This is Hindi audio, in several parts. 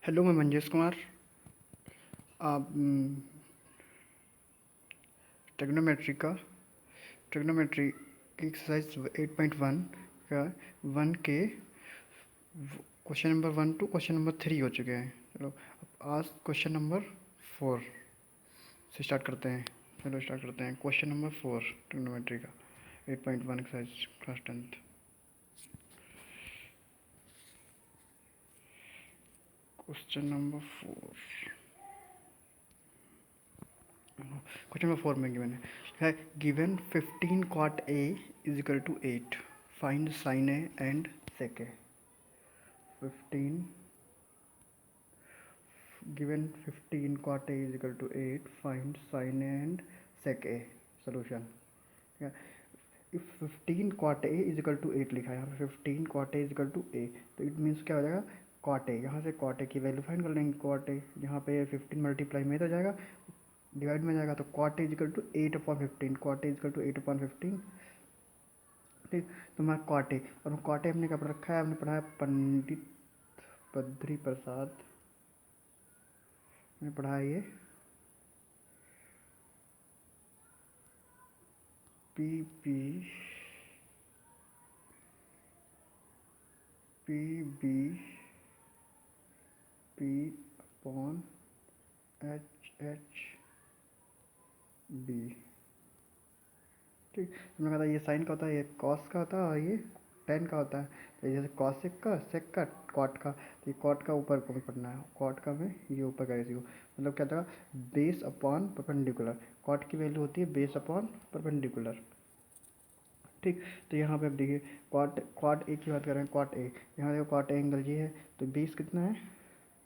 हेलो, मैं मंजेश कुमार। आप ट्रिग्नोमेट्री की एक्सरसाइज 8.1 का 1 के question number 1 to question number 3 हो चुके हैं। चलो अब आज क्वेश्चन नंबर 4 से स्टार्ट करते हैं। चलो स्टार्ट करते हैं क्वेश्चन नंबर 4 ट्रिग्नोमेट्री का 8.1 exercise class 10th। Question number 4 में गिवन है given 15 cot a is equal to 8, find sine A and sec A. 15 given 15 cot a is equal to 8, find sin a and sec a। solution if 15 cot a is equal to 8 लिखा है, यहाँ पे 15 cot a is equal to a, तो इट मीन्स क्या हो जाएगा cot a। यहाँ से cot a की वैल्यू फाइंड कर लेंगे। cot a यहाँ पे 15 मल्टीप्लाई में तो जाएगा, डिवाइड में जाएगा, तो cot a is equal to 8/15। cot a is equal to 8/15। ठीक, तो हमारा cot a, और cot a हमने क्या पढ़ रखा है, हमने पढ़ा है पंडित बद्री प्रसाद में पढ़ा है ये P P P B P upon H H B. ठीक, हमने कहा था ये साइन का होता है, ये कॉस का होता है, और ये टेन का होता है। तो जैसे कॉसिक का, सेक का, कॉट का, तो ये कॉट का ऊपर को पढ़ना है, कॉट का में ये ऊपर का इसी को, मतलब क्या था, बेस अपॉन परपेंडिकुलर। कॉट की वैल्यू होती है बेस अपॉन परपेंडिकुलर। ठीक, तो यहाँ पे अब देखिए कॉट कॉट ए की बात कर रहे हैं। कॉट ए, यहाँ देखो कॉट ए एंगल ये है, तो बेस कितना है,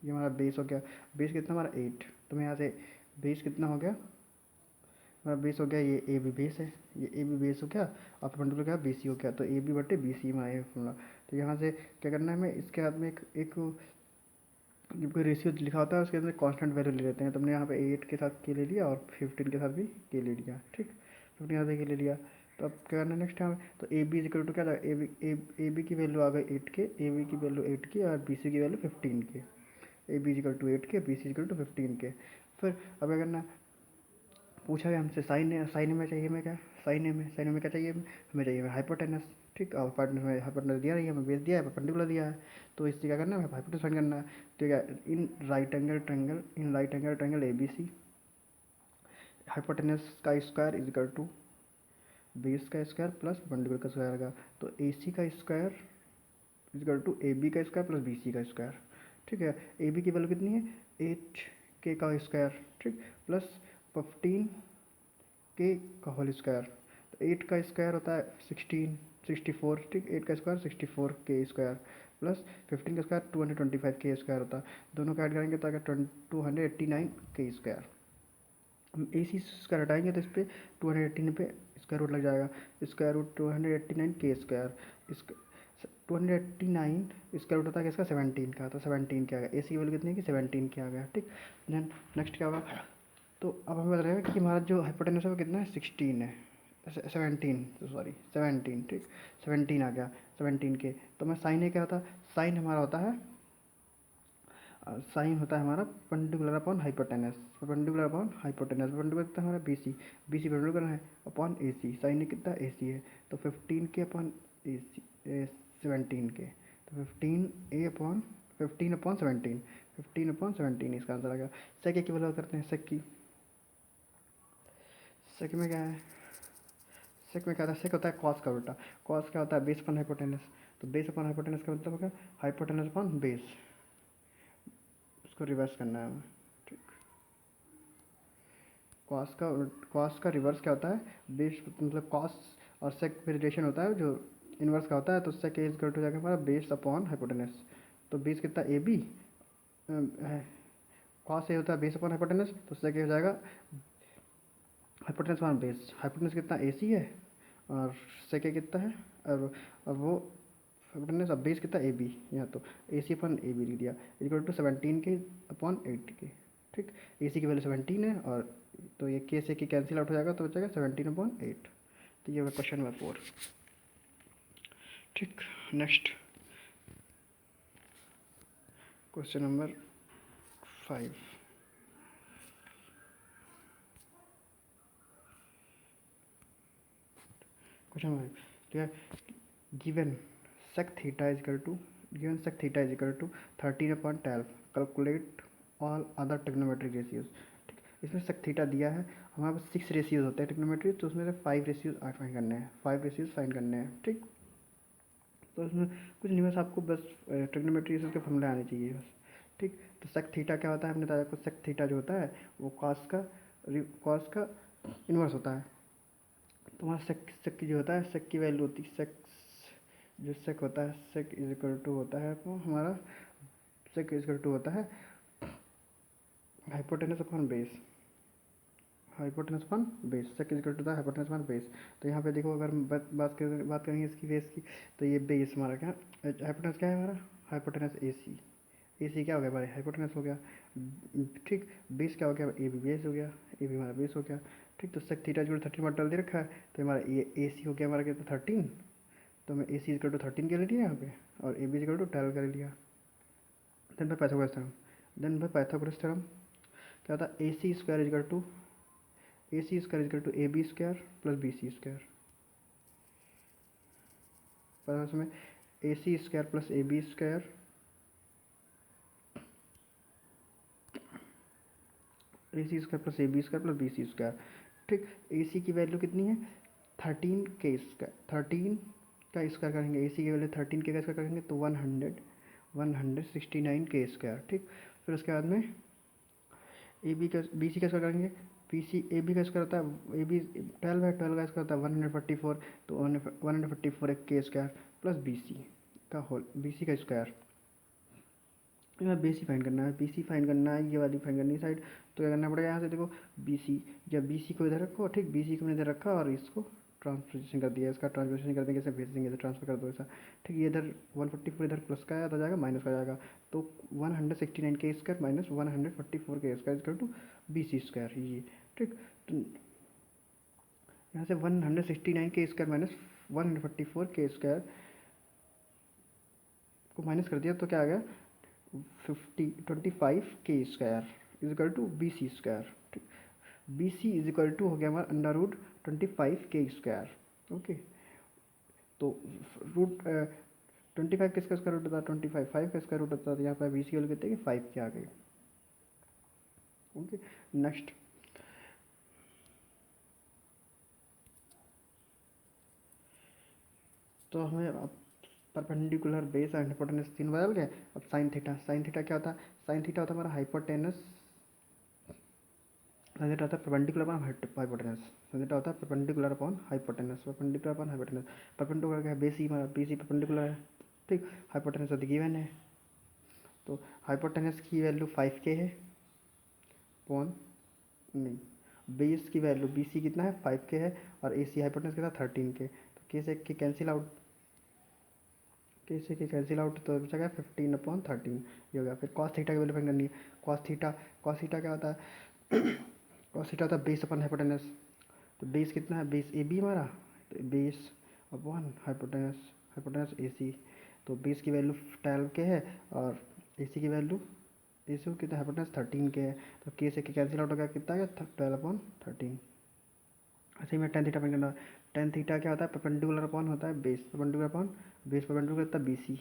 ये हमारा बेस हो गया। बेस कितना हमारा 8, तो मैं यहाँ से बेस कितना हो गया हमारा, बेस हो गया, ये ए बी बेस है, ये ए बी बेस हो गया, और परपेंडिकुलर क्या बी सी हो गया, तो ए बी बटे बी सी हमारा ये फॉर्मूला। तो यहाँ से क्या करना है हमें, इसके हाथ में एक जब कोई रेशियो लिखा होता है उसके अंदर कांस्टेंट वैल्यू ले लेते हैं। तो हमने यहाँ पे 8 के साथ के ले लिया और 15 के साथ भी के ले लिया। ठीक, 15 यहाँ से के ले लिया। तो अब क्या करना है नेक्स्ट टाइम, तो ए बी इक्वल टू क्या था, ए बी की वैल्यू आ गई 8 के, ए बी की वैल्यू 8 की, और बी सी की वैल्यू 15 के। ए बी इक्वल टू 8 के, बी सी इक्वल टू 15 के। फिर अब क्या करना है, पूछा है हमसे साइन में चाहिए, हमें क्या साइन में क्या चाहिए, हमें चाहिए हाइपोटेनस। ठीक, और हाइपोटेनस दिया नहीं है, हमें बेस दिया है, परपेंडिकुलर दिया है, तो इससे क्या करना है, हाइपोटेनस फाइंड करना है। ठीक है, in right angle triangle A B C, hypotenuse का square is equal to base का स्क्वायर प्लस परपेंडिकुलर का स्क्वायर आएगा, तो ए सी का square is equal to A B का स्क्वायर प्लस बी सी का स्क्वायर। ठीक है, ए बी की वैल्यू कितनी है 8 के का स्क्वायर, ठीक, प्लस 15 के का होल स्क्वायर। तो 8 का स्क्वायर होता है 64। ठीक, 8 का स्क्वायर 64 के स्क्वायर, प्लस 15 का स्क्वायर 225 के स्क्वायर होता है। दोनों का ऐड करेंगे तो आगे 289 के स्क्वायर। हम ए सी स्क्वायर हटाएंगे तो इस पर 289 पे स्क्वायर रूट लग जाएगा, स्क्वायर रूट 289 के स्क्वायर। इस 289 स्क्वायर रूट होता है इसका 17 का, तो 17 के आ गया। ए सी वैल्यू कितनी की 17 के आ गया। ठीक, देन नेक्स्ट क्या होगा, तो अब हमें बता रहेगा कि हमारा जो हाइपोटेनस है वो कितना है 16 है, 17, सॉरी 17। ठीक, 17 आ गया 17 के। तो मैं साइन ए क्या होता है, साइन हमारा होता है, साइन होता है हमारा परपेंडिकुलर अपॉन हाइपोटेनस, परपेंडिकुलर कितना हमारा बी सी परपेंडिकुलर है अपॉन ए सी, साइन ए कितना ए सी है, तो 15 के अपॉन ए सी 17 के, तो 15 अपॉन 17 इसका आंसर आ गया। सेक की वैल्यू करते हैं, सेक में क्या है, सेक में क्या होता है, सेक होता है कॉस का उल्टा। कॉस क्या होता है बेस अपॉन हाइपोटेनस, तो बेस अपॉन हाइपोटेनस का मतलब होगा हाइपोटेनस अपॉन बेस, उसको रिवर्स करना है हमें। ठीक, कॉस का रिवर्स क्या होता है, बेस मतलब कॉस और सेक में रिलेशन होता है जो इनवर्स का होता है, तो सेक इज इक्वल टू जाएगा हमारा बेस अपॉन हाइपोटेनस। तो बेस कितना ए बी, कॉस ए होता है बेस अपॉन हाइपोटेनस, तो सेक हो जाएगा हाइपोटेनस अपॉन बेस। हाइपोटेनस कितना ए सी है और सेक कितना है, और वो हाइपोटेनस अब बेस कितना ए बी, यहाँ तो A C upon A B लिख दिया, इक्वल टू 17 के अपॉन 8 के। ठीक, ए सी की वैल्यू 17 है, और तो ये के से के कैंसिल आउट हो जाएगा, तो हो जाएगा 17/8। तो ये होगा क्वेश्चन नंबर 4। ठीक, नेक्स्ट क्वेश्चन नंबर 5। क्वेश्चन 5, ठीक है। Given sec theta is equal to, given sec theta is equal to 13/12, calculate all other trigonometric ratios. ठीक, इसमें sec थीटा दिया है, हमारे पास 6 रेशियोज होते हैं ट्रिग्नोमेट्री, तो उसमें से 5 रेशियोज फाइंड करने हैं, 5 रेशियोज फाइंड करने हैं। ठीक, तो इसमें कुछ नहीं, बस आपको बस ट्रिग्नोमेट्री के फॉर्मूले आने चाहिए बस। ठीक, तो sec थीटा क्या होता है, हमने बताया आपको sec थीटा जो होता है वो कॉस का इन्वर्स होता है। तो हमारा सेक की जो होता है, सेक की वैल्यू होती है, सेक जो सेक होता है, सेक इज इक्वल टू होता है तो हमारा सेक इज इक्वल टू होता है hypotenuse upon base, hypotenuse upon base, sec is equal to the hypotenuse upon base. तो यहाँ पे देखो, अगर बात करेंगे इसकी बेस की, तो ये बेस हमारा क्या, हाइपोटेनस क्या है हमारा, हाइपोटेनस ए सी, ए सी क्या हो गया हमारे, हाइपोटेनस हो गया। ठीक, बेस क्या हो गया, ए बी बेस हो गया, ए बी हमारा बेस हो गया। ठीक, तो सेक थीटा जो 13 डाल दे रखा है, तो हमारा ए सी हो गया हमारा क्या, 13, तो हमें ए सी इजकल टू 13 के ले लिया यहाँ पे, और ए बी इजकल टू 12 का ले लिया। Then by Pythagoras theorem, then by Pythagoras theorem क्या होता है, A C square is equal to, A C square is equal to A B square plus B C square, पर उसमें A C square plus A B square, A C square plus A B square plus B C square. ठीक, ए सी की वैल्यू कितनी है, 13 के स्क्वायर, 13 का स्क्वायर करेंगे, ए सी की वैल्यू 13 के स्क्वायर करेंगे तो 169 के स्क्वायर। ठीक, फिर उसके बाद में ए बी का, बी सी का स्क्वायर करेंगे, बी सी ए बी का स्क्वायर होता है, ए बी 12 है, 12 का स्क्वायर होता है 144, तो 144 एक के स्क्वायर प्लस बी सी का होल, बी सी का स्क्वायर। यहाँ बी सी फाइंड करना है, बी सी फाइंड करना है, ये वाली फाइंड करनी है साइड, तो क्या करना पड़ेगा, यहाँ से देखो बी सी, जब बी सी को इधर रखो, ठीक, बी सी को इधर रखा और इसको ट्रांसपोजिशन कर दिया, इसका ट्रांसपोजिशन कर देंगे, इसे भेज देंगे, इधर ट्रांसफर कर दो ऐसा। ठीक, ये इधर 144 इधर प्लस का आ जाएगा, माइनस का आ जाएगा, तो 169 के स्क्वायर माइनस 144 के square equal to B C square, ये। ठीक, तो यहाँ से 169 के स्क्वायर माइनस 144 के स्क्वायर को माइनस कर दिया, तो क्या आ गया, 25 के square is equal to B C square. ठीक, B C is equal to हो गया हमारा अंडर रूट 25 के स्क्वायर। ओके, तो रूट 25 किसका स्क्वायर रूट होता है, 25 5 का स्क्वायर रूट होता है, तो यहाँ पर बी सी वैल्यू कहते हैं कि 5 की आ गई। ओके, नेक्स्ट तो हमें अब परपेंडिकुलर बेस एंड हाइपोटेनस तीन बदल गए। अब साइन थीटा, साइन थीटा क्या होता है, साइन थीटा होता है हमारा हाइपोटेनस, साइन थीटा होता है perpendicular upon hypotenuse, sine theta होता है perpendicular upon hypotenuse, perpendicular upon hypotenuse, perpendicular क्या है, बेस ही हमारा, बेस ही परपेंडिकुलर है। ठीक, हाइपोटेनस तो गिवन है, तो हाइपोटेनस की वैल्यू 5 के है, अपॉन नहीं, बेस की वैल्यू बी सी कितना है 5 के है, और ए सी हाइपोटेनस कितना 13 के, तो के से के कैंसिल आउट, के से के कैंसिल आउट, तो बचा गया 15/13, ये हो गया। फिर कॉस थीटा की वैल्यू फाइंड करनी है, कॉस थीटा, कॉस थीटा क्या होता है कॉस थीटा होता है बेस अपॉन हाइपोटेनस, तो बेस कितना है, बेस ए बी हमारा, तो base upon hypotenuse, hypotenuse A C, तो बेस की वैल्यू 12 के है, और ए सी की वैल्यू, ए सी कितना हाइपोटेनस 13 के है, तो के से के कैंसिल आउट हो गया, कितना है 12/13। ऐसे ही में टेन थीटा फाइंड करना, टेन थीटा क्या होता है, परपेंडिकुलर अपॉन होता है base, perpendicular upon base, perpendicular कितना बी सी,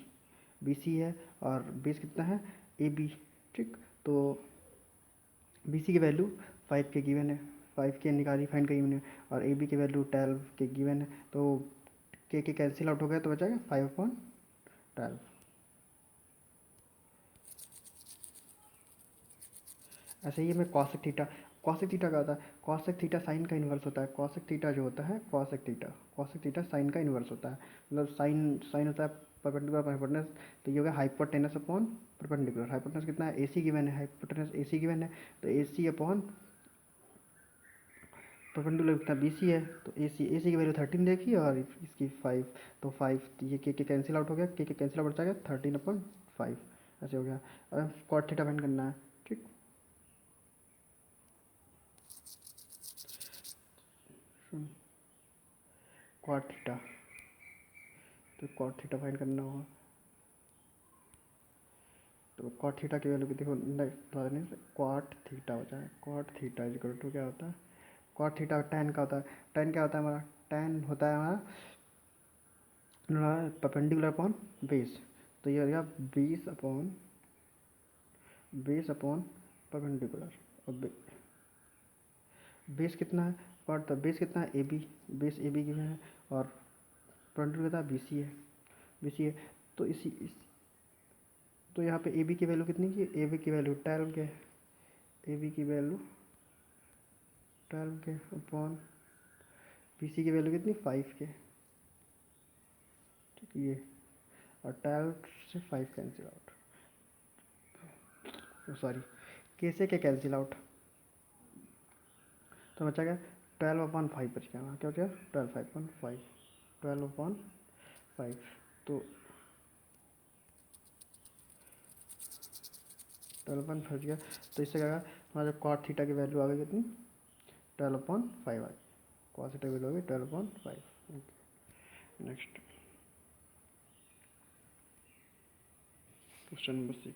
बी सी है, और बेस कितना है ए बी। ठीक, तो बी सी की वैल्यू 5 के गिवन है, 5 के निकाली फाइंड करी मैंने, और ए बी की वैल्यू 12 के गिवन है, तो के कैंसिल आउट हो गया, तो बचाएगा 5/12। ऐसे ही हमें कॉसेक थीटा, कॉसेक थीटा क्या होता है, कॉसेक थीटा साइन का इन्वर्स होता है, कॉसेक थीटा जो होता है, cosec theta, cosec theta sine का इन्वर्स होता है, मतलब साइन, साइन होता है परपेंडिकुलर हाइपोटेनस, तो ये हो गया हाइपोटेनस अपॉन परपेंडिकुलर, हाइपोटेनस कितना है ए सी गिवन है, हाइपोटेनस ए सी गिवन है, तो ए सी अपॉन परपेंडिकुलर कितना बी सी है, तो ए सी की वैल्यू 13 देखी और इसकी 5, तो 5, ये के कैंसिल आउट हो गया, के कैंसिल आउट बचा गया 13/5, ऐसे हो गया। अब कॉट थीटा फाइंड करना है। ठीक, कॉट थीटा, तो कॉट थीटा फाइंड करना होगा, तो कॉट थीटा की वैल्यू की देखो बता देने से कॉट थीटा होता है, cot theta is equal to क्या होता है, कॉट थीटा टेन का होता है, टेन क्या होता है हमारा, टेन होता है हमारा परपेंडिकुलर अपॉन बेस, तो ये हो गया बेस अपॉन परपेंडिकुलर। और बेस कितना है, कॉट तो बेस कितना है A B, base A B given है और परपेंडिकुलर कितना बी सी है, बी सी है। तो तो यहाँ पे ए बी की वैल्यू कितनी की, ए बी की वैल्यू 12 के, ए बी की वैल्यू 12 के अपॉन बी सी की वैल्यू कितनी 5 के, ठीक है ये, और 12 से 5 कैंसिल आउट, सॉरी के से क्या कैंसिल आउट, तो बचा क्या 12/5 बच गया ना, क्या बचा 12/5, 12/5, तो 12/5 गया। तो इससे क्या होगा हमारा कॉट थीटा की वैल्यू आ गई कितनी 12/5 आ गई, कॉट थीटा की वैल्यू आ गई 12/5। Next question number 6,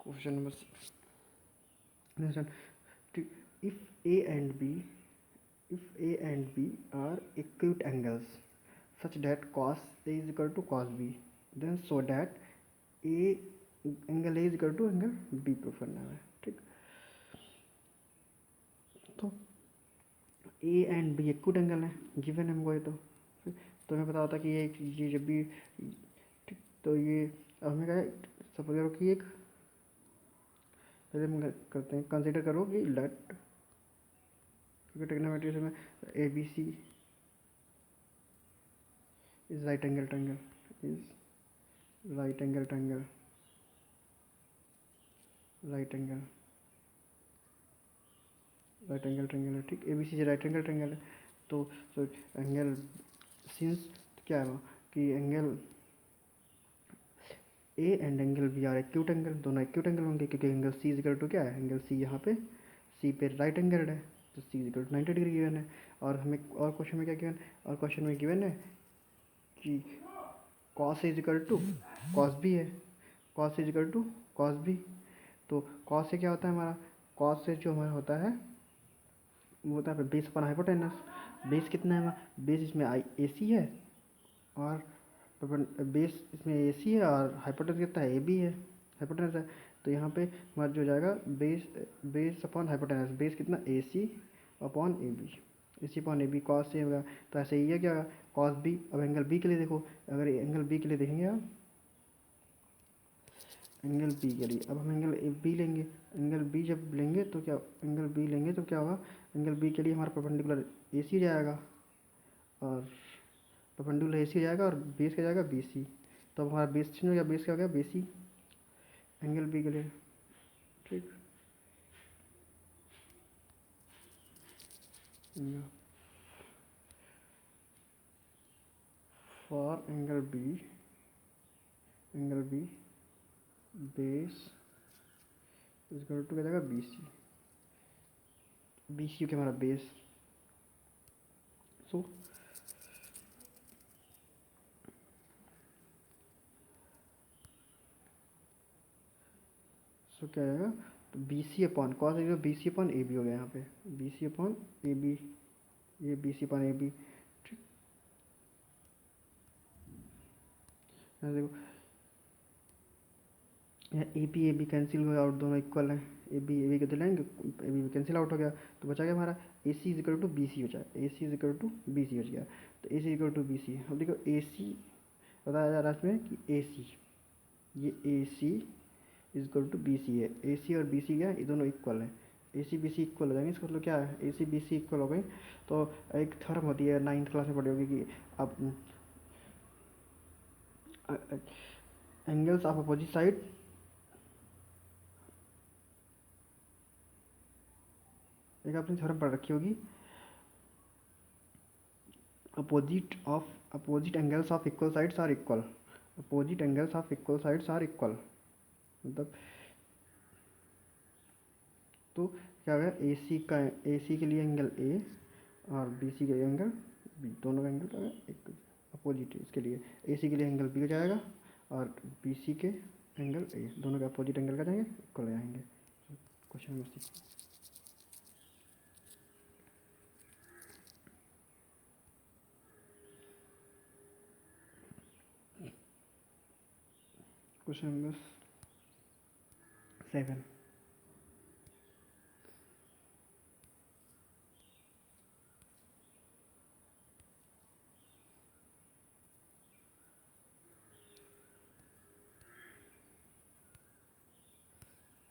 question number 6, if a and b are acute angles such that cos a is equal to cos b, then so that a angle a is equal to angle b proof करना है, ठीक। तो A and B acute angle है, गिवन है हमको ये, तो हमें पता होता है कि ये जब भी, ठीक, तो ये अब हमें क्या है, सपोज करो कि एक, पहले हम करते हैं कंसिडर करो कि लेट, क्योंकि ट्रिग्नोमेट्री में A B C is right angle triangle, is right angle triangle, right angle है, ठीक, A B C right angle triangle है। तो एंगल सिंस क्या है कि angle A and angle B are acute angle, दोनों एक्यूट एंगल होंगे क्योंकि एंगल सी इक्वल टू क्या है, एंगल सी यहाँ पे सी पे राइट एंगल है, तो सी इक्वल टू 90 डिग्री गिवन है। और हमें और क्वेश्चन में क्या गिवन, और क्वेश्चन में गिवन है कि cos is equal to cos B है, cos is equal to cos B. तो कॉस से क्या होता है हमारा, कॉस से जो हमारा होता है वो होता है बेस अपन हाइपोटेनस, बेस कितना है हमारा, बेस इसमें आई ए सी है और बेस इसमें ए सी है और हाइपोटेनस कितना है ए बी है, हाइपोटेनस है। तो यहाँ पे हमारा जो जाएगा बेस अपॉन हाइपोटेनस, बेस कितना A C upon A B, A C upon A B, cos से होगा तो ऐसे ही है क्या होगा कॉस बी। अब एंगल बी के लिए देखो, अगर एंगल बी के लिए देखेंगे आप, एंगल बी के लिए अब हम एंगल बी लेंगे, एंगल बी जब लेंगे तो क्या, एंगल बी लेंगे तो क्या होगा, एंगल बी के लिए हमारा परपेंडिकुलर ए सी जाएगा और परपेंडिकुलर ए सी जाएगा और बेस क्या जाएगा बी सी। तो हमारा बेस चेंज हो गया, बेस क्या हो गया बी सी एंगल बी के लिए, ठीक। For angle B base equal to क्या जाएगा बी सी, बी सी क्या हमारा बेस। सो क्या आएगा, तो B C upon cos B C upon A B हो गया यहाँ पे, B C upon A B, ये B C upon A B, ठीक। यहाँ देखो यहाँ ए बी कैंसिल हो गया और दोनों इक्वल हैं, ए बी को दिलाएंगे, ए बी कैंसिल आउट हो गया तो बचा गया हमारा A C is equal to B C, बचा A C is equal to B C बच गया। तो A C equal to B C, अब देखो ए सी बताया जा रहा है इसमें कि ए सी, ये A C is equal to B C है, ए सी और बी सी क्या है, ये दोनों इक्वल है, A C B C equal हो जाएंगे, इसका मतलब क्या है A C B C equal हो गई। तो एक थर्म होती है 9th क्लास में पढ़ी होगी कि अब एंगल्स ऑफ अपोजिट साइड, एक आपने थ्योरम पढ़ रखी होगी, opposite angles of equal sides are equal, opposite angles of equal sides are equal, मतलब तो क्या होगा ए सी के लिए एंगल ए और बी सी के लिए एंगल बी, दोनों का एंगल एक अपोजिट है। इसके लिए ए सी के लिए एंगल बी हो जाएगा और बी सी के एंगल ए, दोनों के अपोजिट एंगल का जाएंगे, इक्वल हो जाएंगे। Question number 6। Question number 7।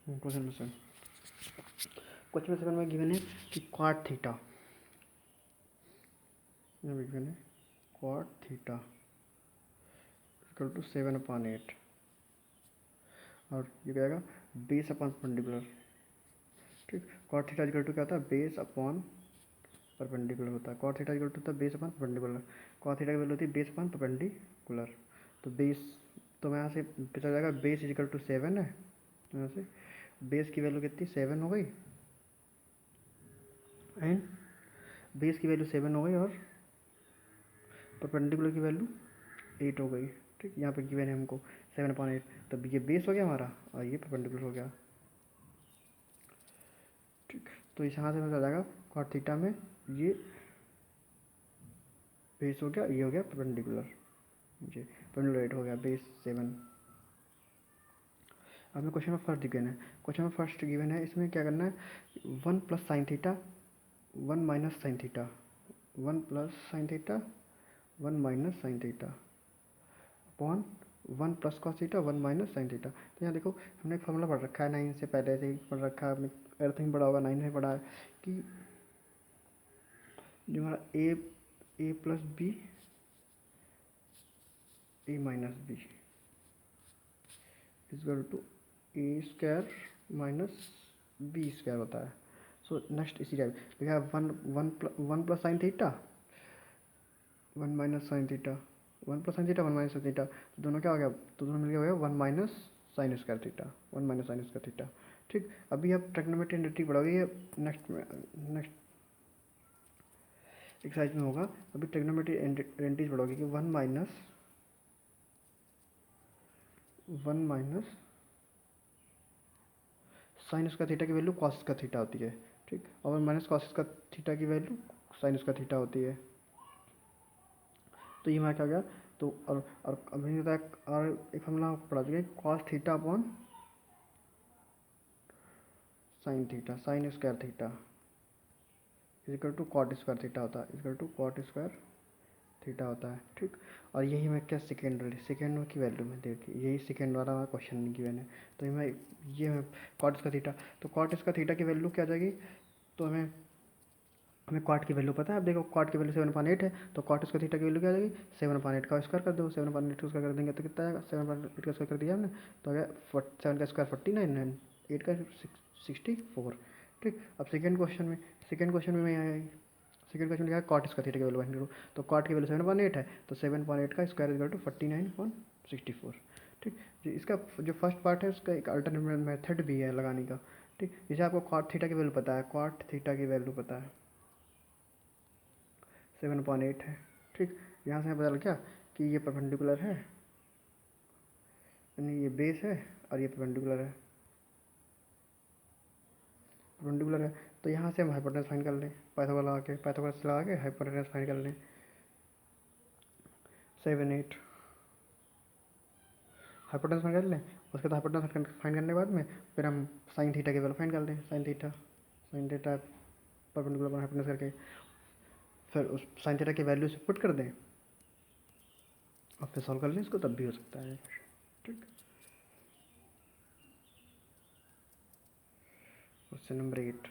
Question number 7, question number 7 में गिवन है कि क्वाड थीटा, गिवन है क्वाड थीटा इक्वल टू 7/8 और ये क्या आएगा बेस अपॉन परपेंडिकुलर। ठीक, क्वाड थीटा इक्वल टू क्या होता है, बेस अपॉन परपेंडिकुलर होता है। क्वाड थीटा इक्वल टू होता है base upon perpendicular. Quad theta की वैल्यू होती है बेस अपॉन परपेंडिकुलर। तो बेस, तो मैं यहाँ से पता जाएगा बेस इक्वल टू 7 है, तो यहाँ से बेस की वैल्यू कितनी 7 हो गई एंड बेस की वैल्यू 7 हो गई और परपेंडिकुलर की वैल्यू 8 हो गई। ठीक, यहाँ पे गिवन है हमको 7/8, तब ये बेस हो गया हमारा और ये परपेंडिकुलर हो गया। ठीक, तो इस यहाँ से पता जाएगा कॉट थीटा में ये बेस हो गया, ये हो गया परपेंडिकुलर, जी परपेंडिकुलर 8 हो गया, बेस 7। अब में क्वेश्चन में फर्स्ट गिवन है, क्वेश्चन में फर्स्ट गिवन है, इसमें क्या करना है 1 + sin theta 1 - sin theta 1 + sin theta 1 - sin theta upon 1 + cos theta 1 - sin theta. तो यहाँ देखो हमने एक फॉर्मूला पढ़ रखा है 9 से पहले से ही पढ़ रखा है, अर्थिंग पढ़ा होगा 9 में पढ़ा है कि जो हमारा a + b a - b equal to a² - b² होता है। सो नेक्स्ट इसी टाइप लिखा है 1 + sin theta 1 - sin theta 1 + sin theta 1 - sin theta, तो दोनों क्या हो गया, तो दोनों मिलकर हो गया 1 - sin² थीटा 1 - sin² थीटा। ठीक, अभी आप ट्रिग्नोमेट्री आइडेंटिटी पढ़ोगे, ये नेक्स्ट एक्सरसाइज में होगा। अभी ट्रिग्नोमेट्री आइडेंटिटी पढ़ोगे कि 1 - sin² थीटा की वैल्यू cos² थीटा होती है। ठीक, और -cos² थीटा की वैल्यू sin² थीटा होती है। तो ये हमारा क्या हो गया, तो और अभी होता है और एक फॉर्मूला पढ़ा चुके cos theta upon sin theta sin² theta equal to cot² theta होता है, इक्वल टू cot² थीटा होता है। ठीक, और यही मैं क्या सेकेंड की वैल्यू में देखिए, यही सेकेंड वाला हमारा क्वेश्चन गिवन है। तो ये मैं cot² थीटा, तो cot² थीटा की वैल्यू क्या आ जाएगी, तो हमें कॉट की वैल्यू पता है। अब देखो कॉट की वैल्यू 7/8 है, तो cot² थीटा की वैल्यू क्या आ जाएगी 7/8 का स्क्वायर कर दो, 7/8 का स्क्वायर कर देंगे तो कितना आएगा, 7/8 का स्क्वायर कर दिया हमने तो आ गया 7 का स्क्वायर 49 एंड 8 का 64। ठीक, अब सेकेंड क्वेश्चन में मैं सेकेंड क्वेश्चन लिखा है cot² थीटा की वैल्यू फाइंड करो, तो कॉट की वैल्यू 7/8 है, तो 7/8 का स्क्वायर इक्वल टू 49/64। ठीक, इसका जो फर्स्ट पार्ट है उसका एक अल्टरनेट मेथड भी है लगाने का। ठीक, जैसे आपको cot थीटा की वैल्यू पता है, cot थीटा की वैल्यू पता है 7/8 है। ठीक, यहाँ से हमें पता लग गया कि ये परपेंडिकुलर है, यानी ये बेस है और ये परपेंडिकुलर है। तो यहाँ से हम हाइपोटेनस फाइंड कर लें, पाइथागोरस लगा के हाइपोटेनस फाइंड कर लें 7/8 हाइपोटेनस फाइंड कर लें। उसके बाद हाइपोटेनस फाइंड करने के बाद में फिर हम साइन थीटा की वैल्यू फाइंड कर लें, साइन थीटा परपेंडिकुलर पर हाइपोटेनस करके फिर उस साइन थीटा की वैल्यू से पुट कर दें और फिर सॉल्व कर लें इसको, तब भी हो सकता है। ठीक, क्वेश्चन नंबर 8।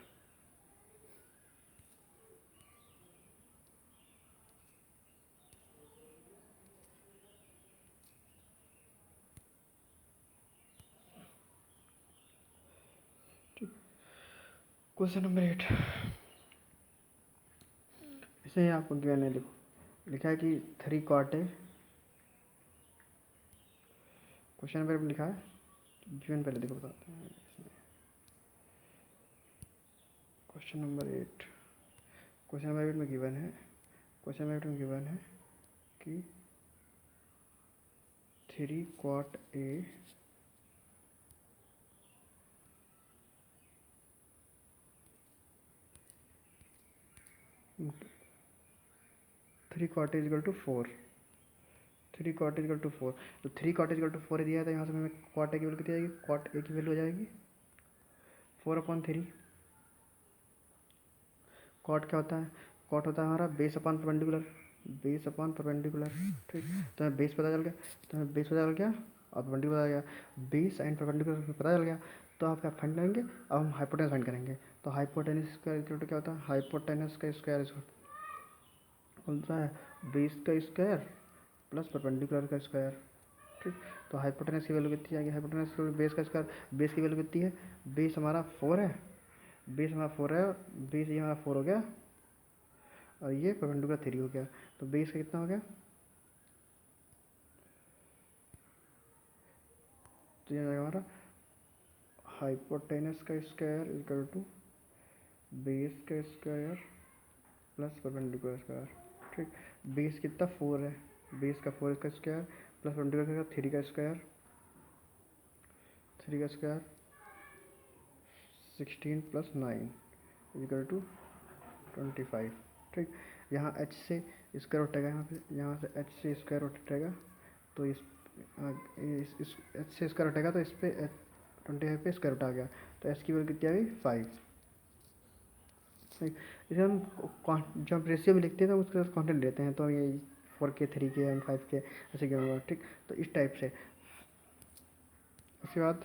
क्वेश्चन नंबर 8, इसे आपको गिवन है, देखो लिखा है कि 3 cot है, क्वेश्चन नंबर लिखा है गिवन, पहले देखो बताते हैं। क्वेश्चन नंबर 8 में गिवन है क्वेश्चन में गिवन है कि 3 cot A 3 cot A equal to 4, 3 cot equal to 4, तो 3 cot इक्वल टू 4 दिया था, यहाँ से हमें cot A की वैल्यू कितनी आएगी, cot A की वैल्यू हो जाएगी 4/3। कॉट क्या होता है, कॉट होता है हमारा base upon perpendicular, base upon perpendicular. ठीक, तो हमें बेस पता चल गया, तो हमें बेस पता चल गया और परपेंडिकुलर पता चल गया, बेस एंड परपेंडिकुलर पता चल गया। तो आप क्या फाइंड करेंगे, अब हम हाइपोटेनस फाइंड करेंगे। तो हाइपोटेनस स्क्वायर इक्वल टू क्या होता है, हाइपोटेनस का स्क्वायर होता है बेस का स्क्वायर प्लस परपेंडिकुलर का स्क्वायर। ठीक, तो हाइपोटेनस की वैल्यू कितनी आएगी, हाइपोटेनस की बेस का स्क्वायर, बेस की वैल्यू कितनी है, बेस हमारा 4 है, बेस हमारा 4 है, बेस ये हमारा 4 हो गया और ये परपेंडिकुलर 3 हो गया। तो बेस का कितना हो गया, तो ये आएगा हमारा हाइपोटेनस का स्क्वायर इक्वल टू बेस का स्क्वायर प्लस परपेंडिकुलर स्क्वायर। ठीक, बेस कितना 4 है, बेस का 4 का स्क्वायर प्लस परपेंडिकुलर का 3 का स्क्वायर, 3 का स्क्वायर 16 प्लस 9 इक्वल टू 25। ठीक, यहाँ एच से स्क्वायर उठेगा, यहाँ से एच से स्क्वायर उठेगा, तो इस एच से स्क्वायर उठेगा, तो इस पे 25 पे स्क्वायर उठ आ गया, तो एच की वैल्यू कितनी आ गई 5। ठीक, इसे हम जब रेशियो भी लिखते हैं तो उसके साथ कॉन्टेंट लेते हैं, तो ये 4 के 3 के एंड 5 के ऐसे क्या होगा। ठीक, तो इस टाइप से। उसके बाद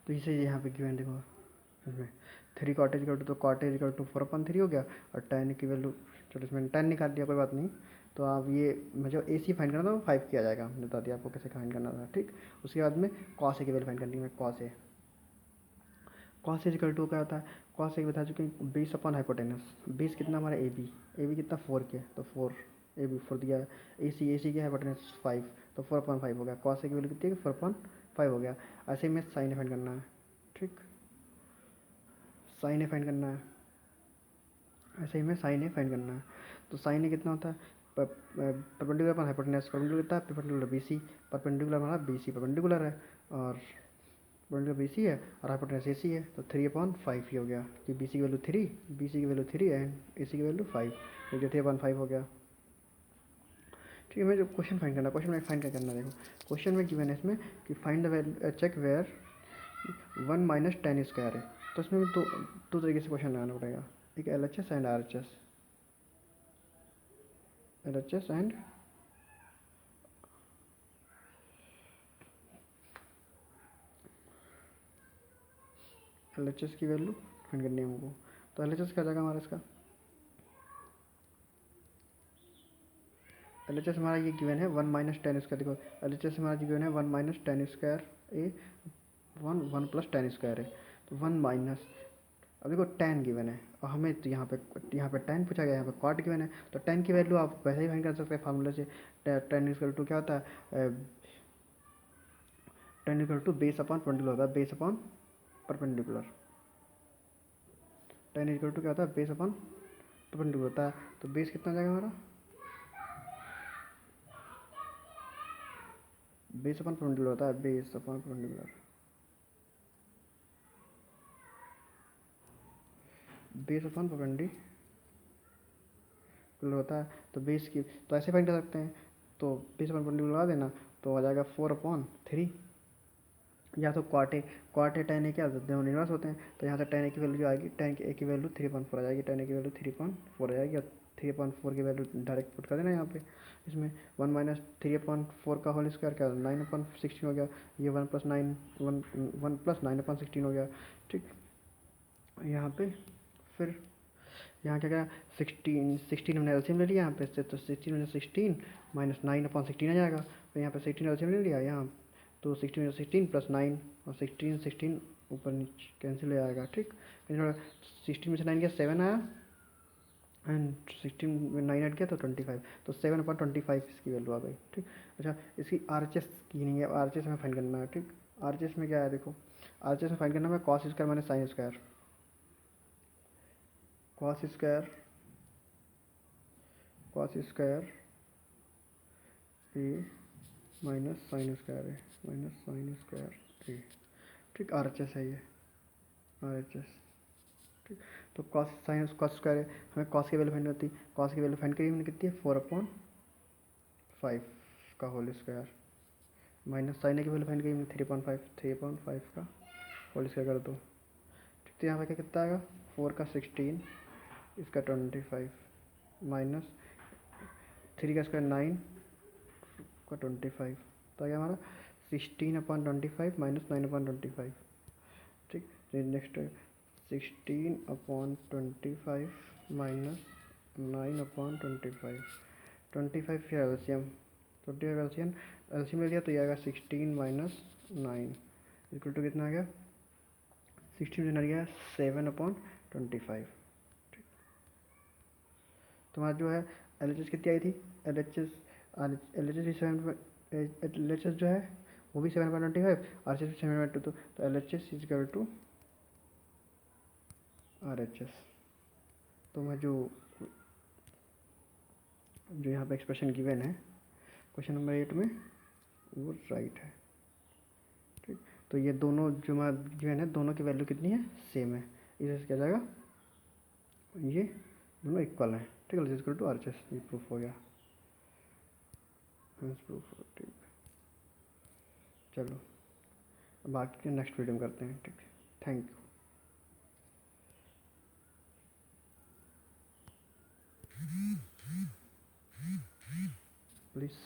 तो इसे यहाँ पे गिवन देखो, इसमें 3 कॉटेज इक्वल टू, तो कॉटेज इक्वल टू 4/3 हो गया, और टेन की वैल्यू, चलो इसमें 10 निकाल दिया, कोई बात नहीं। तो आप ये मुझे ए सी फाइंड करना था, वो 5 किया जाएगा, मैंने बता दिया आपको कैसे फाइंड करना था। ठीक, उसके बाद में कॉस ए की वैल्यू फाइंड करनी है, cos A, cos A equal to क्या होता है, कॉस ए बता चुके हैं, बेस अपॉन हाइपोटेनस, बेस कितना हमारा ए बी कितना 4 के, तो 4 ए बी 4 दिया है, ए सी की हाइपोटेनस 5, तो 4/5 हो गया, कॉस ए की वैल्यू कितनी है 4/5 हो गया। ऐसे ही में साइन ए फाइंड करना है। ठीक, साइन ए फाइंड करना है, ऐसे ही में साइन ए फाइंड करना है। तो साइन ए कितना होता है, परपेंडिकुलर अपन हाइपोटेनस, परपेंडिकुलर कितना है, परपेंडिकुलर बी सी, परपेंडिकुलर हमारा बी सी परपेंडिकुलर है, और परपेंडिकुलर बी सी है और हाइपोटेनस ए सी है, तो 3/5 ही हो गया, कि बी सी की वैल्यू 3, बी सी की वैल्यू 3 एंड ए सी की वैल्यू 5, तो 3/5 हो गया। ठीक है, मैं जो क्वेश्चन फाइंड करना, क्वेश्चन में फाइंड क्या करना, देखो क्वेश्चन में गिवन है इसमें कि find the check where 1 minus tan square है। तो इसमें दो तरीके से क्वेश्चन लगाना पड़ेगा, एक L H S and R H S, L H S and L H S की वैल्यू फाइंड करनी है हमको। तो एल एच एस क्या जाएगा हमारा, इसका एल एच एस हमारा ये गिवन है 1 माइनस टेन स्क्वायर, देखो एल एच एस हमारा गिवन है 1 माइनस टेन स्क्वायर ए 1 प्लस टेन स्क्वायर है, तो 1 माइनस, अब देखो टेन गिवन है और हमें तो यहाँ पे टेन पूछा गया, यहाँ पे कॉट गिवन है, तो टेन की वैल्यू आप वैसे ही फाइंड कर सकते हैं फार्मूले से। टेन इक्वल टू क्या होता है, tan equal to base upon perpendicular होता है, base upon perpendicular, tan equal to क्या होता है, बेस अपॉन परपेंडिकुलर होता है, तो बेस कितना हो जाएगा हमारा, बेस अपॉन परपेंडिकुलर होता है, base upon perpendicular, base upon perpendicular होता है, तो बेस की तो ऐसे फाइंड कर सकते हैं, तो बेस अपॉन परपेंडिकुलर लगा देना, तो आ जाएगा 4/3, या तो क्वाटे टेन ए क्या होते हैं, इनवर्स होते हैं, तो यहाँ से टेन ए की वैल्यू जो आएगी, टेन ए की वैल्यू 3/4 आ जाएगी, टेन ए की वैल्यू 3/4 आ जाएगी, और 3/4 की वैल्यू डायरेक्ट पुट कर देना यहाँ पे, इसमें 1 माइनस 3/4 का होल स्क्वायर क्या 9/16 हो गया, ये 1 प्लस 9/16 हो गया। ठीक, यहाँ पे फिर यहाँ क्या क्या 16 हमने एलसीएम ले लिया यहाँ पे से, तो 16 16 माइनस 9/16 आ जाएगा, तो यहाँ पे 16 एलसीएम ले लिया यहाँ, तो 16 प्लस 9 और 16 ऊपर नीचे कैंसिल हो जाएगा, ठीक। 16 में से 9 गया 7 आया, एंड 16 में 9 हट गया तो 25, तो 7/25 इसकी वैल्यू आ गई, ठीक। अच्छा, इसकी RHS की नहीं है, RHS में फाइंड करना है, ठीक। RHS में क्या है देखो, RHS में फाइंड करना है cos square minus sine square, cos square A minus sine square A minus sine square A, ठीक। RHS है ये, RHS, ठीक। तो कॉस स्क्वायर है, हमें कॉस की वैल्यू फाइंड होती है, कॉस की वैल्यू फाइंड करी हमने कितनी है 4/5 का होल स्क्वायर, माइनस साइन की वैल्यू फाइंड करी हमने 3/5 का होल स्क्वायर कर दो, ठीक। तो यहाँ पे क्या कितना आएगा 4 का 16, इसका 25, माइनस 3 का स्क्वायर 9 का 25, तो आ गया हमारा 16/25 माइनस 9/25, ठीक। नेक्स्ट 16/25 माइनस 9/25, 25 है एल्सियम, 25 एल्सियम, एल्सियम ले लिया तो ये आएगा 16 माइनस 9 इक्वल टू कितना आ गया, 16 में आ गया 7/25, ठीक। तुम्हारा जो है LHS कितनी आई थी, LHS भी 7, LHS जो है वो भी 7/25, RHS भी 7/2, तो LHS is equal to RHS। तो मैं जो यहाँ पे एक्सप्रेशन गिवन है क्वेश्चन नंबर 8 में वो राइट है, ठीक। तो ये दोनों जो मैं गिवन है दोनों की वैल्यू कितनी है, सेम है, इसे क्या जाएगा, ये दोनों इक्वल हैं, ठीक है। इक्वल टू RHS, ये प्रूफ हो गया, प्रूफ, ठीक। चलो बाकी के नेक्स्ट वीडियो में करते हैं, ठीक। Thank you, please